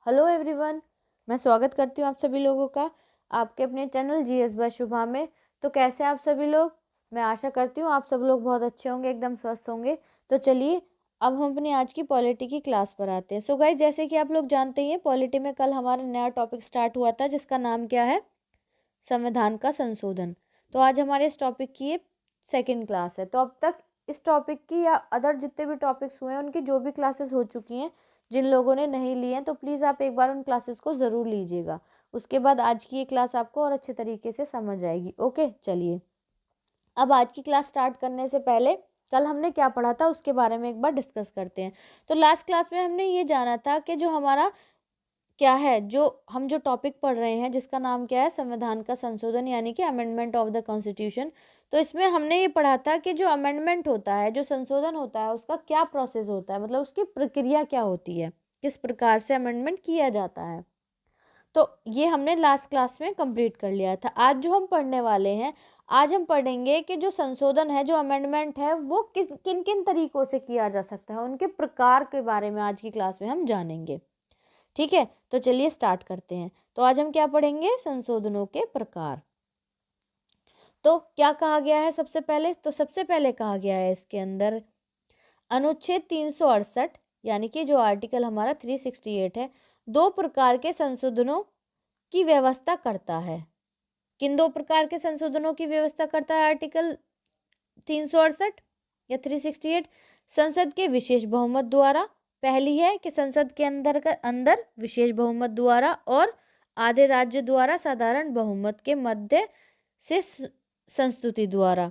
Hello everyone. मैं स्वागत करती हूँ आप सभी लोगों का आपके अपने चैनल जीएस बाय शुभा में। तो कैसे हैं आप सभी लोग? मैं आशा करती हूँ आप सब लोग बहुत अच्छे होंगे, एकदम स्वस्थ होंगे। तो चलिए अब हम अपनी आज की पॉलिटी की क्लास पर आते हैं। सो गाइस, जैसे कि आप लोग जानते ही हैं, पॉलिटी में कल हमारा नया टॉपिक स्टार्ट हुआ था जिसका नाम क्या है? संविधान का संशोधन। तो आज हमारे इस टॉपिक की ये सेकेंड क्लास है। तो अब तक इस टॉपिक की या अदर जितने भी टॉपिक्स हुए हैं उनकी जो भी क्लासेस हो चुकी हैं, जिन लोगों ने नहीं लिए हैं तो प्लीज़ आप एक बार उन क्लासेस को ज़रूर लीजिएगा। उसके बाद आज की ये क्लास आपको और अच्छे तरीके से समझ आएगी। ओके, चलिए अब आज की क्लास स्टार्ट करने से पहले कल हमने क्या पढ़ा था उसके बारे में एक बार डिस्कस करते हैं। तो लास्ट क्लास में हमने ये जाना था कि जो हमारा क्या है, जो टॉपिक पढ़ रहे हैं जिसका नाम क्या है? संविधान का संशोधन, यानी कि अमेंडमेंट ऑफ द कॉन्स्टिट्यूशन। तो इसमें हमने ये पढ़ा था कि जो अमेंडमेंट होता है, जो संशोधन होता है, उसका क्या प्रोसेस होता है, मतलब उसकी प्रक्रिया क्या होती है, किस प्रकार से अमेंडमेंट किया जाता है। तो ये हमने लास्ट क्लास में कंप्लीट कर लिया था। आज जो हम पढ़ने वाले हैं, आज हम पढ़ेंगे कि जो संशोधन है, जो अमेंडमेंट है, वो किन किन तरीकों से किया जा सकता है, उनके प्रकार के बारे में आज की क्लास में हम जानेंगे। ठीक है, तो चलिए स्टार्ट करते हैं। तो आज हम क्या पढ़ेंगे? संशोधनों के प्रकार। तो क्या कहा गया है सबसे पहले? तो सबसे पहले कहा गया है इसके अंदर अनुच्छेद 368, यानी कि जो आर्टिकल हमारा 368 है, दो प्रकार के संशोधनों की व्यवस्था करता है। किन दो प्रकार के संशोधनों की व्यवस्था करता है आर्टिकल 368 या 368? संसद के विशेष बहुमत द्वारा। पहली है कि संसद के अंदर विशेष बहुमत द्वारा, और आधे राज्य द्वारा साधारण बहुमत के मध्य से संस्तुति द्वारा।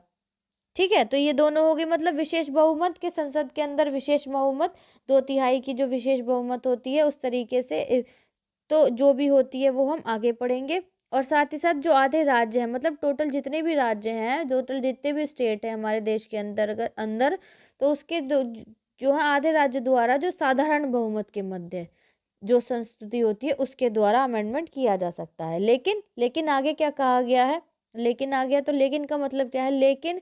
ठीक है, तो ये दोनों हो गई, मतलब विशेष बहुमत के संसद के अंदर विशेष बहुमत, 2/3 की जो विशेष बहुमत होती है उस तरीके से। तो जो भी होती है वो हम आगे पढ़ेंगे। और साथ ही साथ जो आधे राज्य हैं, मतलब टोटल जितने भी राज्य हैं, टोटल जितने भी स्टेट हैं हमारे देश के अंदर, तो उसके जो है आधे राज्य द्वारा जो साधारण बहुमत के मध्य जो संस्तुति होती है उसके द्वारा अमेंडमेंट किया जा सकता है। लेकिन आगे क्या कहा गया है? लेकिन आ गया, तो लेकिन का मतलब क्या है? लेकिन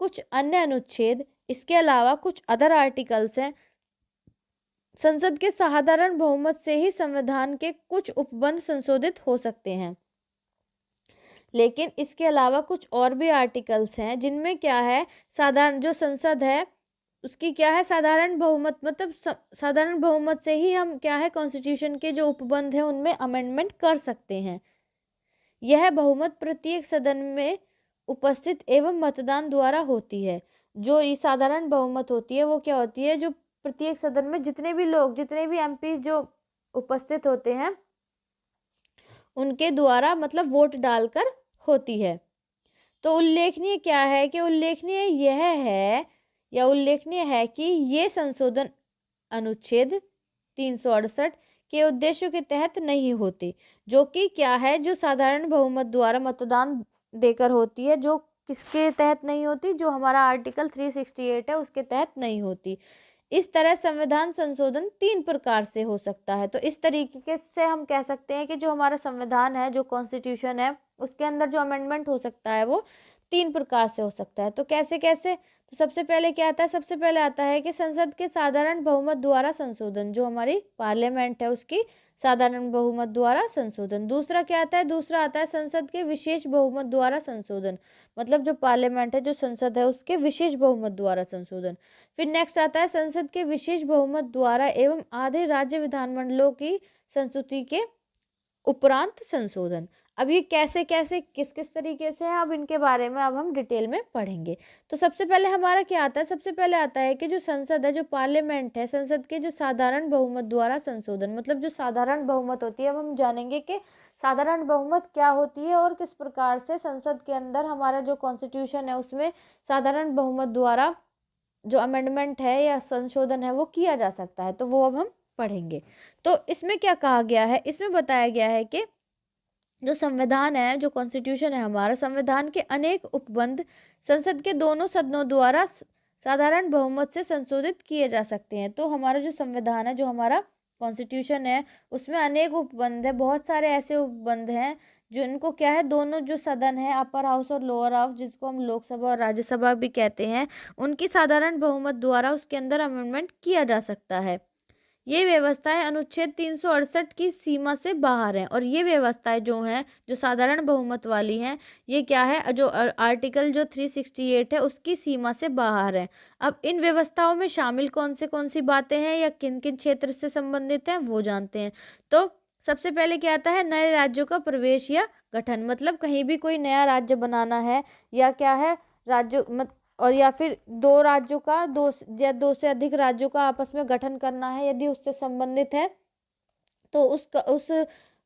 कुछ अन्य अनुच्छेद, इसके अलावा कुछ अदर आर्टिकल्स हैं, संसद के साधारण बहुमत से ही संविधान के कुछ उपबंध संशोधित हो सकते हैं। लेकिन इसके अलावा कुछ और भी आर्टिकल्स हैं जिनमें क्या है, साधारण जो संसद है उसकी क्या है, साधारण बहुमत, मतलब साधारण बहुमत से ही हम क्या है, कॉन्स्टिट्यूशन के जो उपबंध हैं उनमें अमेंडमेंट कर सकते हैं। यह बहुमत प्रत्येक सदन में उपस्थित एवं मतदान द्वारा होती है। जो ये साधारण बहुमत होती है वो क्या होती है? जो प्रत्येक सदन में जितने भी लोग, जितने भी एमपी जो उपस्थित होते हैं उनके द्वारा, मतलब वोट डालकर होती है। तो उल्लेखनीय क्या है कि उल्लेखनीय यह है, या उल्लेखनीय है कि ये संशोधन अनुच्छेद 368 के उद्देश्यों के तहत नहीं होते, जो कि क्या है, जो साधारण बहुमत द्वारा मतदान देकर होती है। जो किसके तहत नहीं होती? जो हमारा आर्टिकल 368 है उसके तहत नहीं होती। इस तरह संविधान संशोधन 3 प्रकार से हो सकता है। तो इस तरीके से हम कह सकते हैं कि जो हमारा संविधान है, जो कॉन्स्टिट्यूशन है, उसके अंदर जो अमेंडमेंट हो सकता है वो 3 प्रकार से हो सकता है। तो कैसे कैसे? तो सबसे पहले क्या आता है? सबसे पहले आता है कि संसद के साधारण बहुमत द्वारा संशोधन, जो हमारी पार्लियामेंट है उसकी साधारण बहुमत द्वारा संशोधन। दूसरा क्या आता है? दूसरा आता है संसद के विशेष बहुमत द्वारा संशोधन, मतलब जो पार्लियामेंट है, जो संसद है, उसके विशेष बहुमत द्वारा संशोधन। फिर नेक्स्ट आता है संसद के विशेष बहुमत द्वारा एवं आधे राज्य विधानमंडलों की संस्तुति के उपरांत संशोधन। अब ये कैसे कैसे, किस किस तरीके से है, अब इनके बारे में अब हम डिटेल में पढ़ेंगे। तो सबसे पहले हमारा क्या आता है? सबसे पहले आता है कि जो संसद है, जो पार्लियामेंट है, संसद के जो साधारण बहुमत द्वारा संशोधन, मतलब जो साधारण बहुमत होती है। अब हम जानेंगे कि साधारण बहुमत क्या होती है और किस प्रकार से संसद के अंदर हमारा जो कॉन्स्टिट्यूशन है उसमें साधारण बहुमत द्वारा जो अमेंडमेंट है या संशोधन है वो किया जा सकता है। तो वो अब हम पढ़ेंगे। तो इसमें क्या कहा गया है? इसमें बताया गया है कि जो संविधान है, जो कॉन्स्टिट्यूशन है हमारा, संविधान के अनेक उपबंध संसद के दोनों सदनों द्वारा साधारण बहुमत से संशोधित किए जा सकते हैं। तो हमारा जो संविधान है, जो हमारा कॉन्स्टिट्यूशन है, उसमें अनेक उपबंध है, बहुत सारे ऐसे उपबंध हैं जिनको क्या है, दोनों जो सदन है, अपर हाउस और लोअर हाउस, जिसको हम लोकसभा और राज्यसभा भी कहते हैं, उनकी साधारण बहुमत द्वारा उसके अंदर अमेंडमेंट किया जा सकता है। ये व्यवस्थाएं अनुच्छेद 368 की सीमा से बाहर हैं। और ये व्यवस्थाएं जो हैं, जो साधारण बहुमत वाली हैं, ये क्या है, जो आर्टिकल जो 368 है उसकी सीमा से बाहर है। अब इन व्यवस्थाओं में शामिल कौन सी बातें हैं या किन किन क्षेत्र से संबंधित हैं वो जानते हैं। तो सबसे पहले क्या आता है, नए राज्यों का प्रवेश या गठन, मतलब कहीं भी कोई नया राज्य बनाना है या क्या है, राज्य और या फिर दो राज्यों का, दो से अधिक राज्यों का आपस में गठन करना है यदि उससे संबंधित है, तो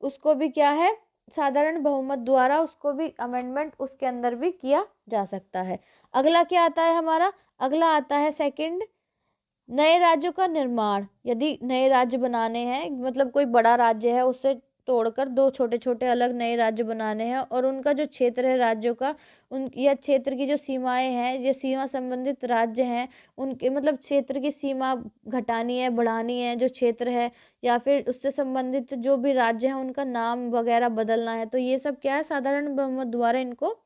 उसको भी क्या है, साधारण बहुमत द्वारा उसको भी अमेंडमेंट उसके अंदर भी किया जा सकता है। अगला क्या आता है हमारा, अगला आता है सेकंड, नए राज्यों का निर्माण। यदि नए राज्य बनाने हैं, मतलब कोई बड़ा राज्य है उससे तोड़कर दो छोटे छोटे अलग नए राज्य बनाने हैं, और उनका जो क्षेत्र है राज्यों का, उन या क्षेत्र की जो सीमाएं हैं, ये सीमा संबंधित राज्य हैं, उनके मतलब क्षेत्र की सीमा घटानी है, बढ़ानी है जो क्षेत्र है, या फिर उससे संबंधित जो भी राज्य हैं उनका नाम वगैरह बदलना है, तो ये सब क्या है, साधारण बहुमत द्वारा इनको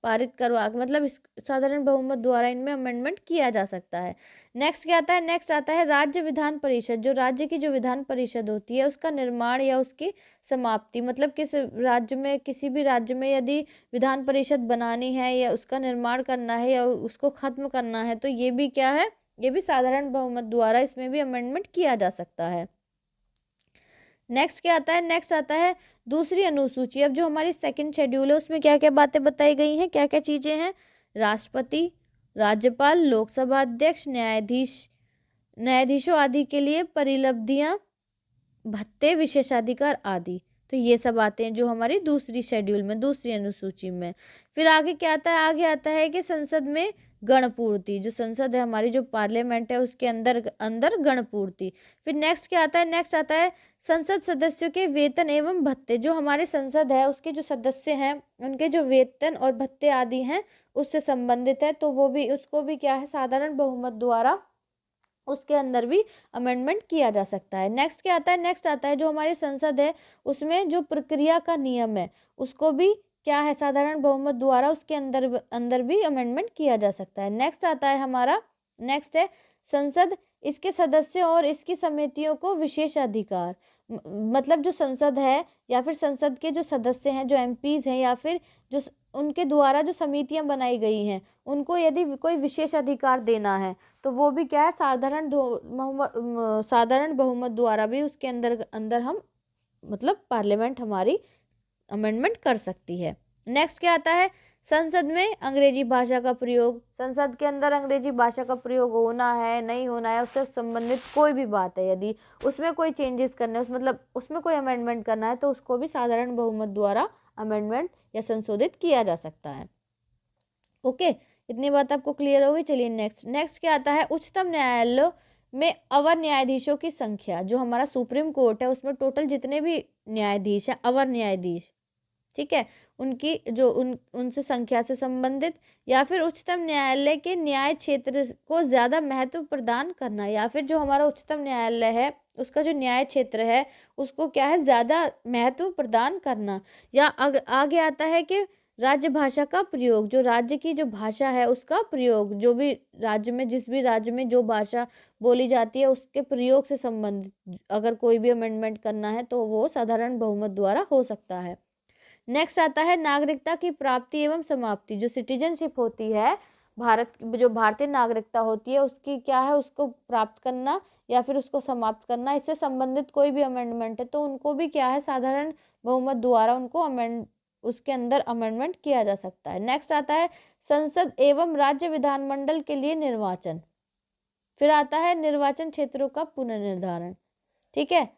पारित करवा, मतलब इस साधारण बहुमत द्वारा इनमें अमेंडमेंट किया जा सकता है। नेक्स्ट क्या आता है, नेक्स्ट आता है राज्य विधान परिषद। जो राज्य की जो विधान परिषद होती है उसका निर्माण या उसकी समाप्ति, मतलब किस राज्य में, किसी भी राज्य में यदि विधान परिषद बनानी है या उसका निर्माण करना है या उसको खत्म करना है, तो ये भी क्या है, ये भी साधारण बहुमत द्वारा इसमें भी अमेंडमेंट किया जा सकता है। नेक्स्ट क्या आता है, नेक्स्ट आता है दूसरी अनुसूची। अब जो हमारी सेकंड शेड्यूल है उसमें क्या क्या बातें बताई गई हैं, क्या क्या चीजें हैं, राष्ट्रपति, राज्यपाल, लोकसभा अध्यक्ष, न्यायाधीशों आदि के लिए परिलब्धियां, भत्ते, विशेषाधिकार आदि। तो ये सब आते हैं जो हमारी दूसरी शेड्यूल में, दूसरी अनुसूची में। फिर आगे क्या आता है, आगे आता है कि संसद में गणपूर्ति, जो संसद है हमारी, जो पार्लियामेंट है उसके अंदर अंदर गणपूर्ति। फिर नेक्स्ट क्या आता है, नेक्स्ट आता है संसद सदस्यों के वेतन एवं भत्ते। जो हमारे संसद है उसके जो सदस्य हैं उनके जो वेतन और भत्ते आदि हैं उससे संबंधित है, तो वो भी, उसको भी क्या है, साधारण बहुमत द्वारा उसके अंदर भी अमेंडमेंट किया जा सकता है। नेक्स्ट क्या आता है, नेक्स्ट आता है जो हमारी संसद है उसमें जो प्रक्रिया का नियम है उसको भी क्या है, साधारण बहुमत द्वारा उसके अंदर अंदर भी अमेंडमेंट किया जा सकता है। नेक्स्ट आता है हमारा, नेक्स्ट है संसद, इसके सदस्यों और इसकी समितियों को विशेष अधिकार। मतलब जो संसद है या फिर संसद के जो सदस्य हैं, जो एमपीज हैं, या फिर जो उनके द्वारा जो समितियां बनाई गई हैं, उनको यदि कोई विशेष अधिकार देना है तो वो भी क्या है, साधारण बहुमत द्वारा भी उसके अंदर अंदर हम, मतलब पार्लियामेंट हमारी अमेंडमेंट कर सकती है। नेक्स्ट क्या आता है, संसद में अंग्रेजी भाषा का प्रयोग। संसद के अंदर अंग्रेजी भाषा का प्रयोग होना है नहीं होना है उससे संबंधित कोई भी बात है, यदि उसमें कोई चेंजेस करना है, मतलब उसमें कोई अमेंडमेंट करना है, तो उसको भी साधारण बहुमत द्वारा अमेंडमेंट या संशोधित किया जा सकता है। ओके, इतनी बात आपको क्लियर होगी। चलिए नेक्स्ट, नेक्स्ट क्या आता है, उच्चतम न्यायालय में अवर न्यायाधीशों की संख्या। जो हमारा सुप्रीम कोर्ट है उसमें टोटल जितने भी न्यायाधीश हैं, अवर न्यायाधीश, ठीक है, उनकी जो उनसे संख्या से संबंधित, या फिर उच्चतम न्यायालय के न्याय क्षेत्र को ज़्यादा महत्व प्रदान करना, या फिर जो हमारा उच्चतम न्यायालय है उसका जो न्याय क्षेत्र है उसको क्या है, ज़्यादा महत्व प्रदान करना। या आगे आता है कि राज्य भाषा का प्रयोग। जो राज्य की जो भाषा है उसका प्रयोग, जो भी राज्य में, जिस भी राज्य में जो भाषा बोली जाती है उसके प्रयोग से संबंधित अगर कोई भी अमेंडमेंट करना है तो वो साधारण बहुमत द्वारा हो सकता है। नेक्स्ट आता है नागरिकता की प्राप्ति एवं समाप्ति। जो सिटीजनशिप होती है, भारत जो भारतीय नागरिकता होती है उसकी क्या है, उसको प्राप्त करना या फिर उसको समाप्त करना, इससे संबंधित कोई भी अमेंडमेंट है तो उनको भी क्या है, साधारण बहुमत द्वारा उनको उसके अंदर अमेंडमेंट किया जा सकता है। नेक्स्ट आता है संसद एवं राज्य विधानमंडल के लिए निर्वाचन। फिर आता है निर्वाचन क्षेत्रों का पुनर्निर्धारण, ठीक है।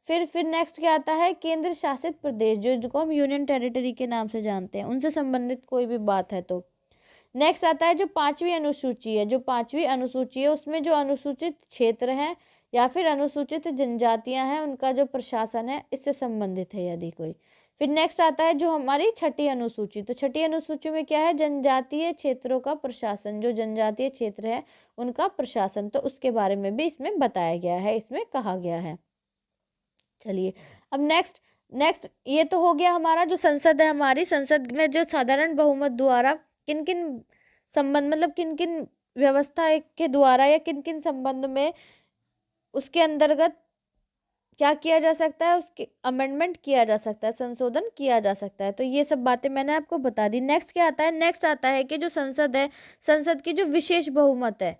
फिर नेक्स्ट क्या आता है, केंद्र शासित प्रदेश, जो जिनको हम यूनियन टेरिटरी के नाम से जानते हैं, उनसे संबंधित कोई भी बात है तो। नेक्स्ट आता है जो पांचवी अनुसूची है। जो पांचवी अनुसूची है उसमें जो अनुसूचित क्षेत्र हैं या फिर अनुसूचित जनजातियां हैं उनका जो प्रशासन है इससे संबंधित है यदि कोई। फिर नेक्स्ट आता है जो हमारी छठी अनुसूची। तो छठी अनुसूची में क्या है, जनजातीय क्षेत्रों का प्रशासन। जो जनजातीय क्षेत्र है उनका प्रशासन, तो उसके बारे में भी इसमें बताया गया है, इसमें कहा गया है। चलिए अब नेक्स्ट, नेक्स्ट ये तो हो गया हमारा जो संसद है, हमारी संसद में जो साधारण बहुमत द्वारा किन किन संबंध, मतलब किन किन व्यवस्था के द्वारा या किन किन संबंध में उसके अंतर्गत क्या किया जा सकता है, उसके अमेंडमेंट किया जा सकता है, संशोधन किया जा सकता है। तो ये सब बातें मैंने आपको बता दी। नेक्स्ट क्या आता है, नेक्स्ट आता है कि जो संसद है, संसद की जो विशेष बहुमत है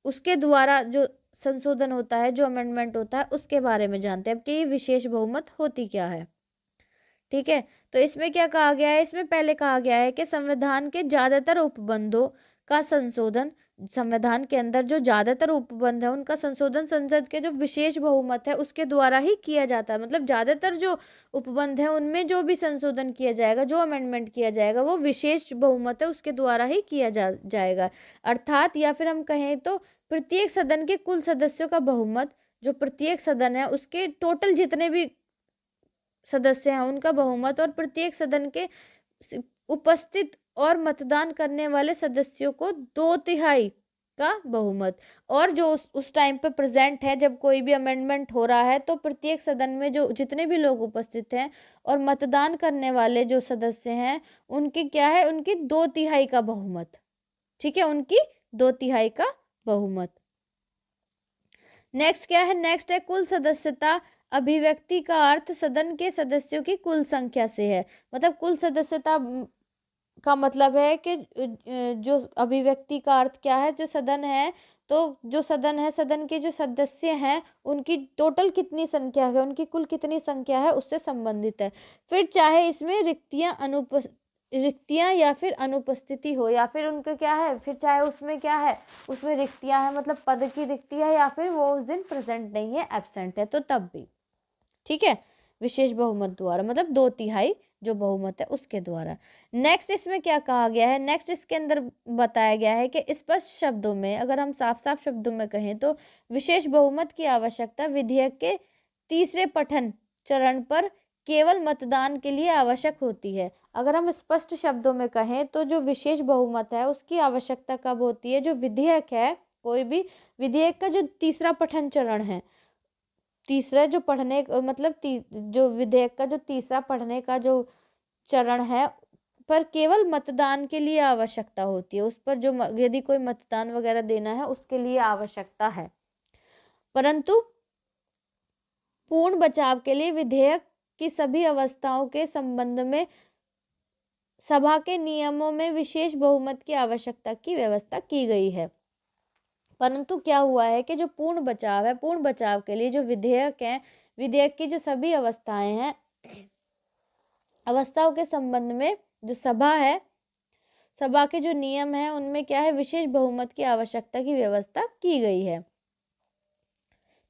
उसके द्वारा जो संशोधन होता है, जो अमेंडमेंट होता है, उसके बारे में जानते हैं अब कि ये विशेष बहुमत होती क्या है। ठीक है, तो इसमें क्या कहा गया है, इसमें पहले कहा गया है कि संविधान के ज्यादातर उपबंधों का संशोधन, संविधान के अंदर जो ज्यादातर उपबंध है उनका संशोधन संसद के जो विशेष बहुमत है उसके द्वारा ही किया जाता है। मतलब ज्यादातर जो उपबंध है उनमें जो भी संशोधन किया जाएगा, जो अमेंडमेंट किया जाएगा, वो विशेष बहुमत है उसके द्वारा ही किया जाएगा। अर्थात या फिर हम कहें तो प्रत्येक सदन के कुल सदस्यों का बहुमत, जो प्रत्येक सदन है उसके टोटल जितने भी सदस्य हैं उनका बहुमत, और प्रत्येक सदन के उपस्थित और मतदान करने वाले सदस्यों को 2/3 का बहुमत, और जो उस टाइम पे प्रेजेंट है जब कोई भी अमेंडमेंट हो रहा है तो प्रत्येक सदन में जो जितने भी लोग उपस्थित हैं और मतदान करने वाले जो सदस्य हैं उनकी क्या है, उनकी 2/3 का बहुमत। ठीक है, उनकी 2/3 का बहुमत। नेक्स्ट क्या है, नेक्स्ट है कुल सदस्यता अभिव्यक्ति का अर्थ सदन के सदस्यों की कुल संख्या से है। मतलब कुल सदस्यता का मतलब है कि जो अभिव्यक्ति का अर्थ क्या है, जो सदन है, तो जो सदन है, सदन के जो सदस्य हैं उनकी टोटल कितनी संख्या है, उनकी कुल कितनी संख्या है उससे संबंधित है। फिर चाहे इसमें रिक्तियां या फिर अनुपस्थिति हो, या फिर उनका क्या है, फिर चाहे उसमें क्या है, उसमें रिक्तियां है मतलब पद की रिक्ति है, या फिर वो उस दिन प्रेजेंट नहीं है, एब्सेंट है, तो तब भी। ठीक है, विशेष बहुमत द्वारा मतलब 2/3 जो बहुमत है उसके द्वारा। नेक्स्ट इसमें क्या कहा गया है, नेक्स्ट इसके अंदर बताया गया है कि स्पष्ट शब्दों में, अगर हम साफ साफ शब्दों में कहें तो विशेष बहुमत की आवश्यकता विधेयक के तीसरे पठन चरण पर केवल मतदान के लिए आवश्यक होती है। अगर हम स्पष्ट शब्दों में कहें तो जो विशेष बहुमत है उसकी आवश्यकता कब होती है, जो विधेयक है, कोई भी विधेयक का जो तीसरा पठन चरण है, तीसरा जो पढ़ने मतलब जो विधेयक का जो तीसरा पढ़ने का जो चरण है पर केवल मतदान के लिए आवश्यकता होती है, उस पर जो यदि कोई मतदान वगैरह देना है उसके लिए आवश्यकता है। परंतु पूर्ण बचाव के लिए विधेयक की सभी अवस्थाओं के संबंध में सभा के नियमों में विशेष बहुमत की आवश्यकता की व्यवस्था की गई है। परंतु क्या हुआ है कि जो पूर्ण बचाव है, पूर्ण बचाव के लिए जो विधेयक है, विधेयक की जो सभी अवस्थाएं हैं, अवस्थाओं के संबंध में जो सभा है, सभा के जो नियम है उनमें क्या है, विशेष बहुमत की आवश्यकता की व्यवस्था की गई है।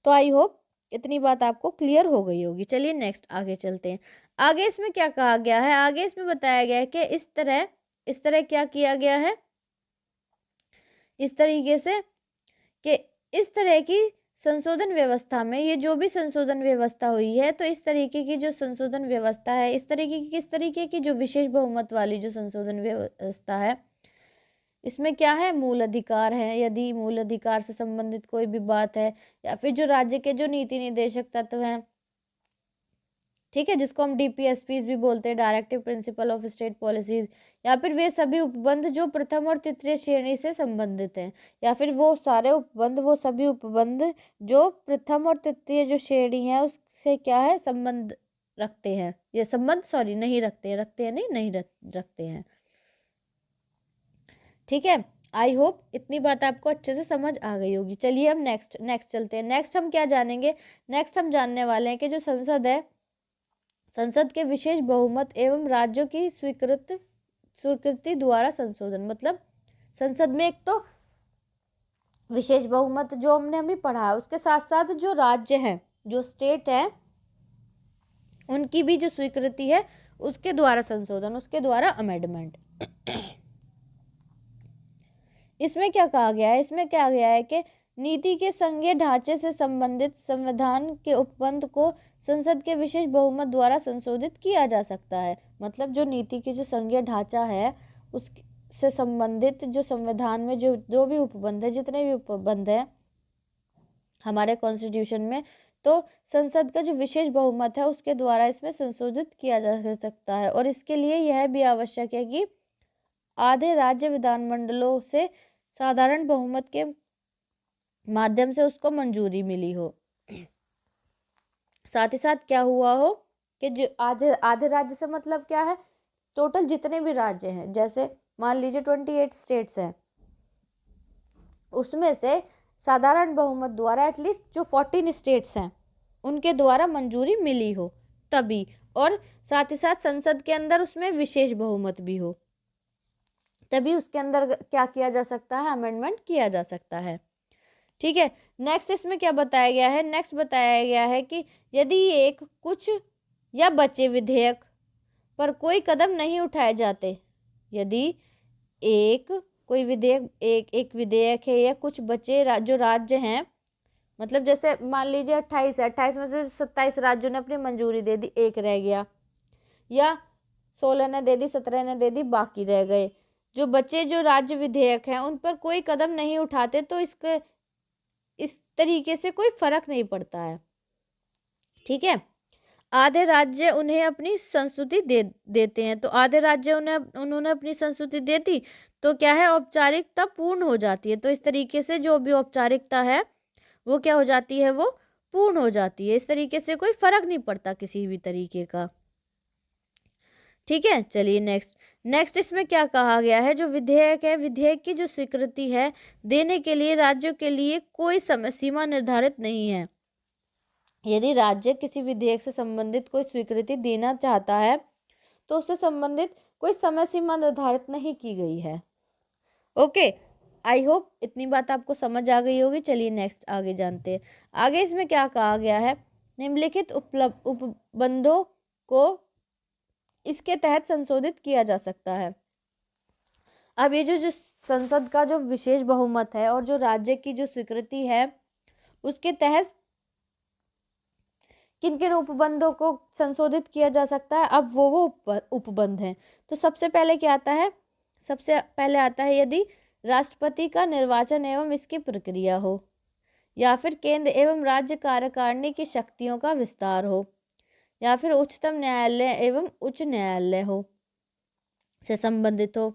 तो आई होप इतनी बात आपको क्लियर हो गई होगी। चलिए नेक्स्ट आगे चलते हैं। आगे इसमें क्या कहा गया है, आगे इसमें बताया गया है कि इस तरह क्या किया गया है, इस तरीके से कि इस तरह की संशोधन व्यवस्था में, ये जो भी संशोधन व्यवस्था हुई है, तो इस तरीके की जो संशोधन व्यवस्था है, इस तरीके की किस तरीके की जो विशेष बहुमत वाली जो संशोधन व्यवस्था है, इसमें क्या है, मूल अधिकार है, यदि मूल अधिकार से संबंधित कोई भी बात है, या फिर जो राज्य के जो नीति निर्देशक तत्व हैं, ठीक है, जिसको हम DPSPs भी बोलते हैं, directive principle of state policies, या फिर वे सभी उपबंध जो प्रथम और तृतीय श्रेणी से संबंधित हैं, या फिर वो सारे उपबंध, वो सभी उपबंध जो प्रथम और तृतीय जो श्रेणी है उससे क्या है, संबंध रखते हैं, ये संबंध सॉरी नहीं रखते हैं, रखते हैं नहीं रखते हैं। ठीक है, आई होप इतनी बात आपको अच्छे से समझ आ गई होगी। चलिए हम नेक्स्ट चलते हैं। नेक्स्ट हम क्या जानेंगे, नेक्स्ट हम जानने वाले हैं कि जो संसद है, संसद के विशेष बहुमत एवं राज्यों की स्वीकृति द्वारा संशोधन। मतलब संसद में एक तो विशेष बहुमत जो हमने अभी पढ़ा है, उसके साथ साथ जो राज्य हैं, जो स्टेट है, उनकी भी जो स्वीकृति है, उसके द्वारा संशोधन, उसके द्वारा अमेंडमेंट। इसमें क्या कहा गया है, इसमें क्या गया है कि नीति के संघीय ढांचे से संबंधित संविधान के उपबंध को संसद के विशेष बहुमत द्वारा संशोधित किया जा सकता है। मतलब जो नीति की जो संघीय ढांचा है उससे संबंधित जो संविधान में जो भी उपबंध है, जितने भी उपबंध है हमारे कॉन्स्टिट्यूशन में, तो संसद का जो विशेष बहुमत है उसके द्वारा इसमें संशोधित किया जा सकता है। और इसके लिए यह भी आवश्यक है कि आधे राज्य विधानमंडलों से साधारण बहुमत के माध्यम से उसको मंजूरी मिली हो। साथ ही साथ क्या हुआ हो कि जो आधे आधे राज्य से मतलब क्या है, टोटल जितने भी राज्य हैं, जैसे मान लीजिए 28 स्टेट्स हैं, उसमें से साधारण बहुमत द्वारा एटलीस्ट जो 14 स्टेट्स हैं उनके द्वारा मंजूरी मिली हो तभी, और साथ ही साथ संसद के अंदर उसमें विशेष बहुमत भी हो, तभी उसके अंदर क्या किया जा सकता है, अमेंडमेंट किया जा सकता है। ठीक है, नेक्स्ट इसमें क्या बताया गया है, नेक्स्ट बताया गया है कि यदि एक कुछ या बचे विधेयक पर कोई कदम नहीं उठाए जाते, यदि एक कोई विधेयक एक विधेयक है या कुछ बचे जो राज्य हैं, मतलब जैसे मान लीजिए 28 है, 28 में से 27 राज्यों ने अपनी मंजूरी दे दी, एक रह गया, या 16 ने दे दी, 17 ने दे दी, बाकी रह गए, जो बचे जो राज्य विधेयक हैं उन पर कोई कदम नहीं उठाते तो इस तरीके से कोई फर्क नहीं पड़ता है। ठीक है, आधे राज्य उन्हें अपनी संस्तुति देते हैं, तो आधे राज्य उन्होंने अपनी संस्तुति दे दी तो क्या है, औपचारिकता पूर्ण हो जाती है। तो इस तरीके से जो भी औपचारिकता है वो क्या हो जाती है, वो पूर्ण हो जाती है। इस तरीके से कोई फर्क नहीं पड़ता किसी भी तरीके का। ठीक है, चलिए नेक्स्ट इसमें क्या कहा गया है, जो विधेयक है, विधेयक की जो स्वीकृति है देने के लिए राज्यों के लिए कोई समय सीमा निर्धारित नहीं है। यदि राज्य किसी विधेयक से संबंधित कोई स्वीकृति देना चाहता है तो उससे संबंधित कोई समय सीमा निर्धारित नहीं की गई है। ओके, आई होप इतनी बात आपको समझ आ गई होगी। चलिए नेक्स्ट आगे जानते हैं। आगे इसमें क्या कहा गया है, निम्नलिखित उपबंधों को इसके तहत संशोधित किया जा सकता है। अब ये जो संसद का जो विशेष बहुमत है और जो राज्य की जो स्वीकृति है उसके तहत किन किन उपबंधों को संशोधित किया जा सकता है। अब वो उपबंध हैं, तो सबसे पहले क्या आता है, सबसे पहले आता है यदि राष्ट्रपति का निर्वाचन एवं इसकी प्रक्रिया हो, या फिर केंद्र एवं राज्य कार्यकारिणी की शक्तियों का विस्तार हो, या फिर उच्चतम न्यायालय एवं उच्च न्यायालय हो से संबंधित हो।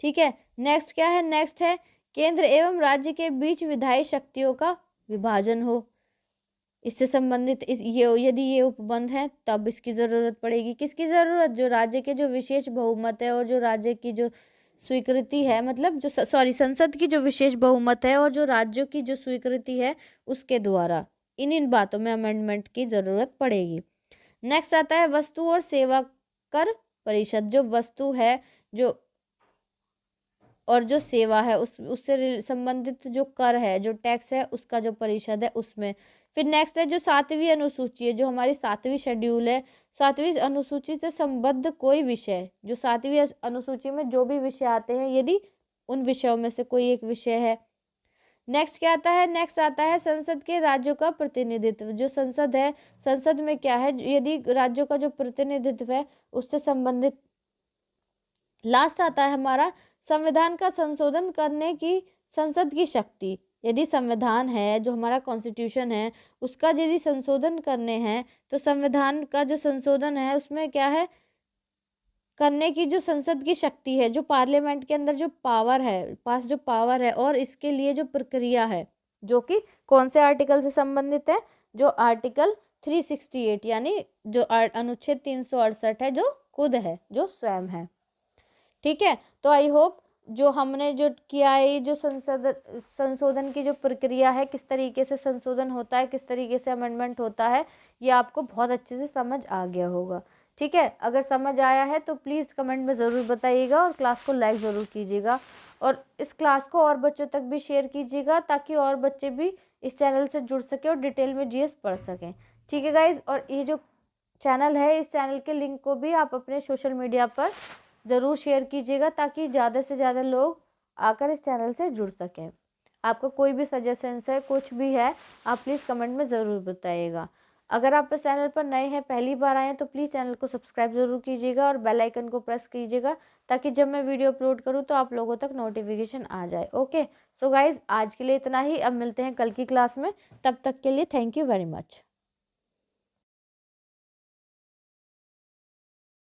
ठीक है, नेक्स्ट क्या है, नेक्स्ट है केंद्र एवं राज्य के बीच विधायी शक्तियों का विभाजन हो, इससे संबंधित यदि ये उपबंध है तब इसकी ज़रूरत पड़ेगी। किसकी ज़रूरत, जो राज्य के जो विशेष बहुमत है और जो राज्य की जो स्वीकृति है, मतलब जो संसद की जो विशेष बहुमत है और जो राज्यों की जो स्वीकृति है उसके द्वारा इन बातों में अमेंडमेंट की ज़रूरत पड़ेगी। नेक्स्ट आता है वस्तु और सेवा कर परिषद, जो वस्तु है जो और जो सेवा है उससे संबंधित जो कर है, जो टैक्स है, उसका जो परिषद है उसमें। फिर नेक्स्ट है जो 7वीं अनुसूची है, जो हमारी 7वीं शेड्यूल है, 7वीं अनुसूची से संबद्ध कोई विषय, जो 7वीं अनुसूची में जो भी विषय आते हैं यदि उन विषयों में से कोई एक विषय है। नेक्स्ट क्या आता है, नेक्स्ट आता है संसद के राज्यों का प्रतिनिधित्व, जो संसद है, संसद में क्या है, यदि राज्यों का जो प्रतिनिधित्व है उससे संबंधित। लास्ट आता है हमारा संविधान का संशोधन करने की संसद की शक्ति, यदि संविधान है जो हमारा कॉन्स्टिट्यूशन है उसका यदि संशोधन करने हैं तो संविधान का जो संशोधन है उसमें क्या है, करने की जो संसद की शक्ति है, जो पार्लियामेंट के अंदर जो पावर है, पास जो पावर है, और इसके लिए जो प्रक्रिया है, जो कि कौन से आर्टिकल से संबंधित है, जो आर्टिकल 368 यानी जो अनुच्छेद 368 है, जो खुद है, जो स्वयं है। ठीक है, तो आई होप जो हमने जो किया है, जो संशोधन की जो प्रक्रिया है, किस तरीके से संशोधन होता है, किस तरीके से अमेंडमेंट होता है, ये आपको बहुत अच्छे से समझ आ गया होगा। ठीक है, अगर समझ आया है तो प्लीज़ कमेंट में ज़रूर बताइएगा और क्लास को लाइक ज़रूर कीजिएगा और इस क्लास को और बच्चों तक भी शेयर कीजिएगा ताकि और बच्चे भी इस चैनल से जुड़ सके और डिटेल में जीएस पढ़ सकें। ठीक है गाइज, और ये जो चैनल है, इस चैनल के लिंक को भी आप अपने सोशल मीडिया पर ज़रूर शेयर कीजिएगा ताकि ज़्यादा से ज़्यादा लोग आकर इस चैनल से जुड़ सकें। आपका कोई भी सजेशंस है, कुछ भी है, आप प्लीज़ कमेंट में ज़रूर बताइएगा। अगर आप इस चैनल पर नए हैं, पहली बार आए हैं, तो प्लीज़ चैनल को सब्सक्राइब ज़रूर कीजिएगा और बेल आइकन को प्रेस कीजिएगा ताकि जब मैं वीडियो अपलोड करूँ तो आप लोगों तक नोटिफिकेशन आ जाए। ओके, सो गाइज़ आज के लिए इतना ही, अब मिलते हैं कल की क्लास में, तब तक के लिए थैंक यू वेरी मच।